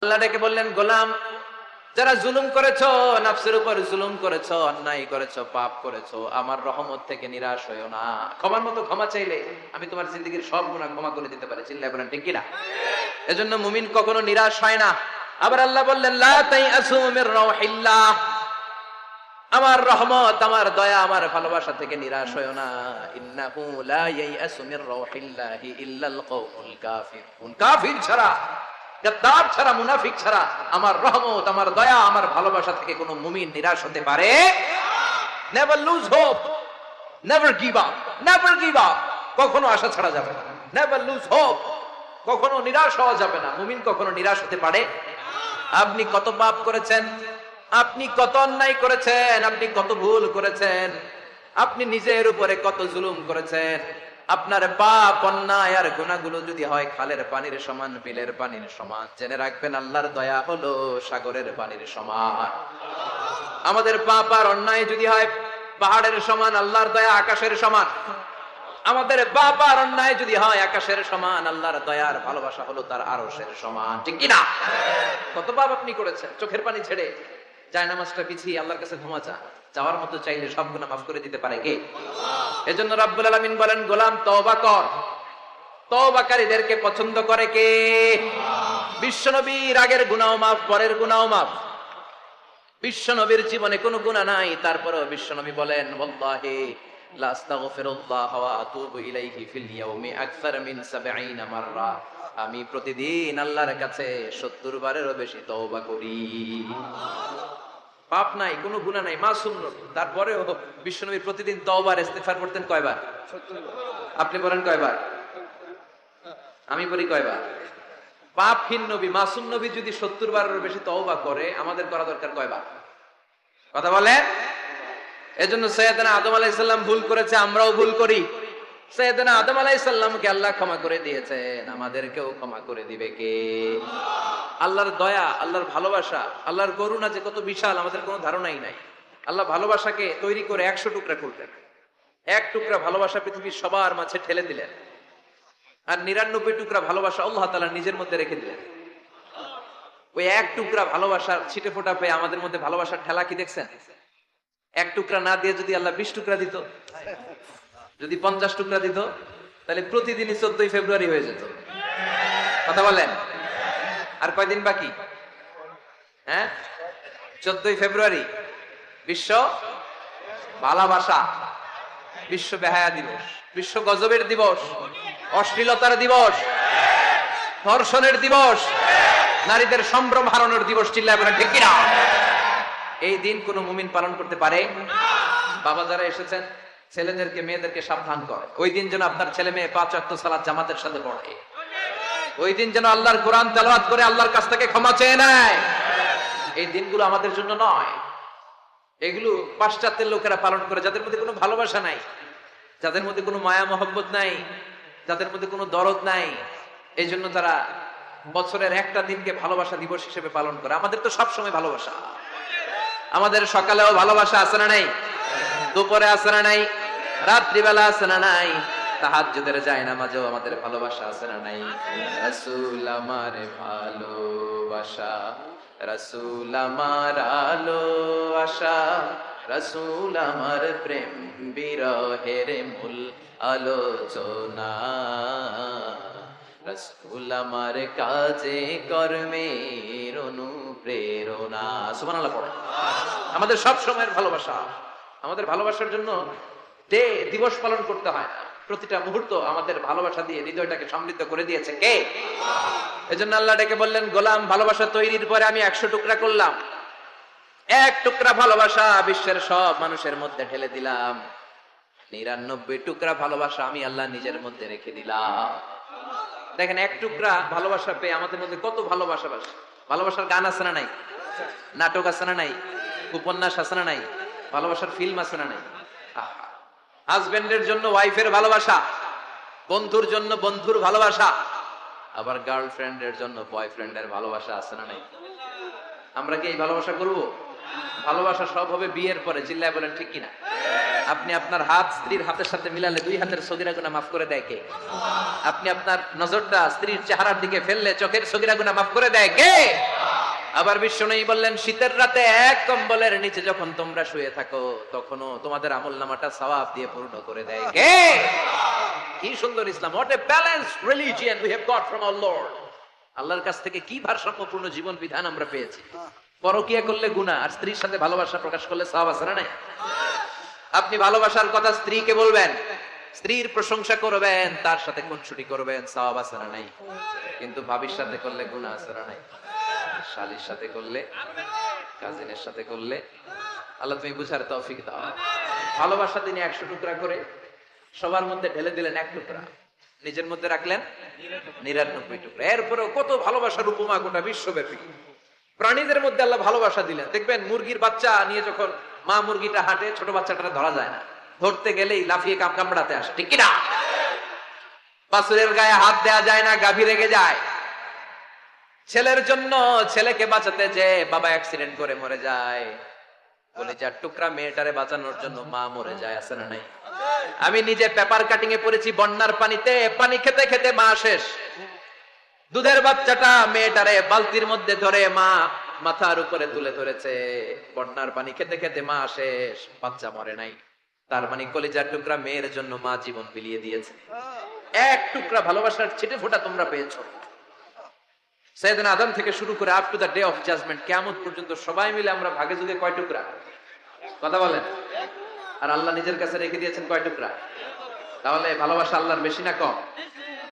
আল্লাহ ডেকে বললেন, গোলাম, যারা জুলুম করেছো, নফসের উপর জুলুম করেছো, অন্যায় করেছো, পাপ করেছো, আমার রহমত থেকে নিরাশ হইও না। ক্ষমার মতো ক্ষমা চাইলে আমি তোমার জিন্দগির সব গুনাহ ক্ষমা করে দিতে পারি। চিল্লায় বলেন ঠিক কিনা? এজন্য মুমিন কখনো নিরাশ হয় না। আবার আল্লাহ বললেন, লা তাইআসু মির রাউহিল্লাহ, আমার রহমত, আমার দয়া, আমার ভালোবাসা থেকে নিরাশ হইও না। ইন্নাহু লা ইয়াইআসু মির রাউহিল্লাহি ইল্লাল কওমুল কাফিরুন। কাফির ছাড়া, গাদ্দার ছাড়া, মুনাফিক ছাড়া আমার রহমত, আমার দয়া, আমার ভালোবাসা থেকে কোনো মুমিন নিরাশ হতে পারে। Never lose hope, never give up, never give up. কখনো আশা ছাড়া যাবে না। নেভার লুজ হোপ, কখনো নিরাশ হওয়া যাবে না। মুমিন কখনো নিরাশ হতে পারে। আপনি কত পাপ করেছেন, আপনি কত অন্যায় করেছেন, আপনি কত ভুল করেছেন, আপনি নিজের উপরে কত জুলুম করেছেন। আপনার পাপ, অন্যায় আর গুনাহগুলো যদি হয় খালের পানির সমান, বিলের পানির সমান, জেনে রাখবেন আল্লাহর দয়া হলো সাগরের পানির সমান। আমাদের পাপ আর অন্যায় যদি হয় পাহাড়ের সমান, আল্লাহর দয়া আকাশের সমান। আমাদের পাপ আর অন্যায় যদি হয় আকাশের সমান, আল্লাহর দয়ার ভালোবাসা হলো তার আরশের সমান। ঠিক কি না? কত পাপ আপনি করেছেন, চোখের পানি ছেড়ে জায়নামাজটা পিছিয়ে আল্লাহর কাছে ক্ষমা চান। যাওয়ার মতো চাইলে সব গুনাহ মাফ করে দিতে পারে কে? এজন্য রাব্বুল আলামিন বলেন, গোলাম তওবা কর। তওবাকারীদেরকে পছন্দ করে কে? বিশ্বনবীর আগের গুনাহ মাফ, পরের গুনাহ মাফ। বিশ্বনবীর জীবনে কোনো গুনাহ নাই, তারপরেও বিশ্বনবী বলেন, ওয়াল্লাহি লা আস্তাগফিরুল্লাহ ওয়া আতুবু ইলাইহি ফিল ইয়াউমি আকসার মিন ৭০ মাররা। আমি প্রতিদিন আল্লাহর কাছে ৭০ বারেরও বেশি তওবা করি। পাপ নাই, কোনো গুনাহ নাই, মাসুম নবী, তারপরেও বিশ্বনবী প্রতিদিন তওবা আর ইস্তিগফার করতেন কয়বার? আপনি বলেন কয়বার? আমি বলি কয়বার? পাপহীন নবী, মাসুম নবী যদি ৭০ বারেরও বেশি তওবা করে, আমাদের করা দরকার কয়বার? কথা বলেন। এজন্য সাইয়েদনা আদম আলাইহিস সালাম ভুল করেছে, আমরাও ভুল করি। সাইয়েদনা আদম আলাইহিস সালামকে আল্লাহ ক্ষমা করে দিয়েছেন, আমাদেরকেও ক্ষমা করে দিবে কে? আল্লাহর দয়া, আল্লাহর ভালোবাসা, আল্লাহর করুণা যে কত বিশাল আমাদের কোনো ধারণাই নাই। আল্লাহ ভালোবাসাকে তৈরি করে ১০০ টুকরা করলেন। এক টুকরা ভালোবাসা পৃথিবীর সবার মাঝে ঠেলে দিলেন, আর ৯৯ টুকরা ভালোবাসা আল্লাহ তাআলা নিজের মধ্যে রেখে দিলেন। ওই এক টুকরা ভালোবাসার ছিটে ফোঁটা পেয়ে আমাদের মধ্যে ভালোবাসার ঠেলা কি দেখছেন? এক টুকরা না দিয়ে যদি আল্লাহ ২০ টুকরা দিত, যদি ৫০ টুকরা দিত, তাহলে প্রতিদিনই ১৪ই ফেব্রুয়ারি হয়ে যেত। কথা বলেন। আর কয়দিন বাকি? হ্যাঁ, ১৪ই ফেব্রুয়ারি বিশ্ব ভালোবাসা, বিশ্ব বেহায়া দিবস, বিশ্ব গজবের দিবস, অশ্লীলতার দিবস, ধর্ষণের দিবস, নারীদের সম্ভ্রম হারানোর দিবস। চিল্লায় বলেন ঠিক কিনা? এই দিন কোন মুমিন পালন করতে পারে? বাবা যারা এসেছেন, ছেলেদেরকে মেয়েদেরকে সাবধান করে, ওই দিন যেন আপনার ছেলে মেয়ে ৫ ওয়াক্ত সালাত জামাতের সাথে পড়ে। ওই দিন যেন আল্লাহর কোরআন তেলাওয়াত করে আল্লাহর কাছ থেকে ক্ষমা চেয়ে নেয়। এই দিনগুলো আমাদের জন্য নয়, এগুলো পাশ্চাত্যের লোকেরা পালন করে, যাদের মধ্যে কোনো ভালোবাসা নাই, যাদের মধ্যে কোনো মায়া মহব্বত নাই, যাদের মধ্যে কোনো দরদ নাই। এই জন্য তারা বছরের একটা দিনকে ভালোবাসা দিবস হিসেবে পালন করে। আমাদের তো সবসময় ভালোবাসা। আমাদের সকালেও ভালোবাসা আছে না নাই? দুপুরে আছে না নাই? রাত্রিবেলা আছে না নাই? তাহাজ্জুদের জায়নামাজেও আমাদের ভালোবাসা আছে না নাই? রাসূল আমার ভালোবাসা, রাসূল আমার আলো আশা, রাসূল আমার প্রেম বিরহের মূল আলোচনা, রাসূল আমার কাজে কর্মের অনুপ্রেরণা। সুবহানাল্লাহ পড়ে। আমাদের সব সময়ের ভালোবাসা, আমাদের ভালোবাসার জন্য ডে দিবস পালন করতে হয় না। প্রতিটা মুহূর্ত আমাদের ভালোবাসা দিয়ে হৃদয়টাকে সমৃদ্ধ করে দিয়েছে কে? এজন্য আল্লাহ ডেকে বললেন, গোলাম, ভালোবাসা তৈরির পরে আমি ১০০ টুকরা করলাম। এক টুকরা ভালোবাসা বিশ্বের সব মানুষের মধ্যে ঢেলে দিলাম। ৯৯ টুকরা ভালোবাসা আমি আল্লাহ নিজের মধ্যে রেখে দিলাম। দেখেন, এক টুকরা ভালোবাসা পেয়ে আমাদের মধ্যে কত ভালোবাসা। ভালোবাসার গান আছে না নাই? নাটক আছে না নাই? উপন্যাস আছে না নাই? ভালোবাসার ফিল্ম আছে না নাই? হাজবেন্ডের জন্য ওয়াইফের ভালোবাসা, বন্ধুর জন্য বন্ধুর ভালোবাসা, আবার গার্লফ্রেন্ডের জন্য বয়ফ্রেন্ডের ভালোবাসা আছে না নাই? আমরা কি এই ভালোবাসা করব? ভালোবাসা সব হবে বিয়ের পরে, চিল্লায় বলেন ঠিক কিনা? আপনি আপনার হাত স্ত্রীর হাতের সাথে মিলালে 2 হাতের সগীরা গুনাহ মাফ করে দেয় কে? আপনি আপনার নজরটা স্ত্রীর চেহারার দিকে ফেললে চোখের সগীরা গুনাহ মাফ করে দেয় কে? আবার বিশ্বনবী বললেন, শীতের রাতে এক কম্বলের নিচে যখন তোমরা শুয়ে থাকো, তখনও তোমাদের আমলনামাটা সওয়াব দিয়ে পূর্ণ করে দেয় কে? কি সুন্দর Islam! What a balanced religion we have got from our lord. আল্লাহর কাছ থেকে কি ভারসাম্যপূর্ণ জীবন বিধান আমরা পেয়েছি। পরকিয়া করলে গুনাহ, আর স্ত্রীর সাথে ভালোবাসা প্রকাশ করলে সওয়াব আছে না নাই? আপনি ভালোবাসার কথা স্ত্রীকে বলবেন, স্ত্রীর প্রশংসা করবেন, তার সাথে খুনসুটি করবেন, সওয়াব আছে না নাই? কিন্তু ভাবির সাথে করলে গুনাহ আছে না নাই? শালীর সাথে করলে, কাজিনের সাথে করলে, আল্লাহ তুমি বুঝার তৌফিক দাও। ভালোবাসা তিনি 100 টুকরা করে সবার মধ্যে ঢেলে দিলেন 1 টুকরা, নিজের মধ্যে রাখলেন 99 টুকরা। এরপরেও কত ভালোবাসার উপমা গোটা বিশ্বব্যাপী। প্রাণীদের মধ্যে আল্লাহ ভালোবাসা দিলেন। দেখবেন মুরগির বাচ্চা নিয়ে যখন মা মুরগিটা হাঁটে, ছোট বাচ্চাটা ধরা যায় না, ধরতে গেলেই লাফিয়ে কামড়াতে আসে, ঠিক কিনা? বাছুরের গায়ে হাত দেয়া যায় না, গাভী রেগে যায়। ছেলের জন্য ছেলেকে বাঁচাতে যে বাবা অ্যাক্সিডেন্ট করে মরে যায়, কলিজার টুকরা মেয়েটারে বাঁচানোর জন্য মা মরে যায়, আছে না নাই? আমি নিজে পেপার কাটিং এ পড়েছি, বন্যার পানিতে পানি খেতে খেতে মা শেষ। দুধের বাচ্চাটা মেয়েটারে বালতির মধ্যে ধরে মা মাথার উপরে তুলে ধরেছে, বন্যার পানি খেতে খেতে মা শেষ, বাচ্চা মরে নাই। তার মানে কলিজার টুকরা মেয়ের জন্য মা জীবন বিলিয়ে দিয়েছে। 1 টুকরা ভালোবাসার ছিটে ফোঁটা তোমরা পেয়েছো। সাইয়েদনা আদম থেকে শুরু করে up to the day of judgement, কিয়ামত পর্যন্ত সবাই মিলে আমরা ভাগে যুগে কয় টুকরা? কথা বলেন। আর আল্লাহ নিজের কাছে রেখে দিয়েছেন কয় টুকরা? তাহলে ভালোবাসা আল্লাহর বেশি না কম?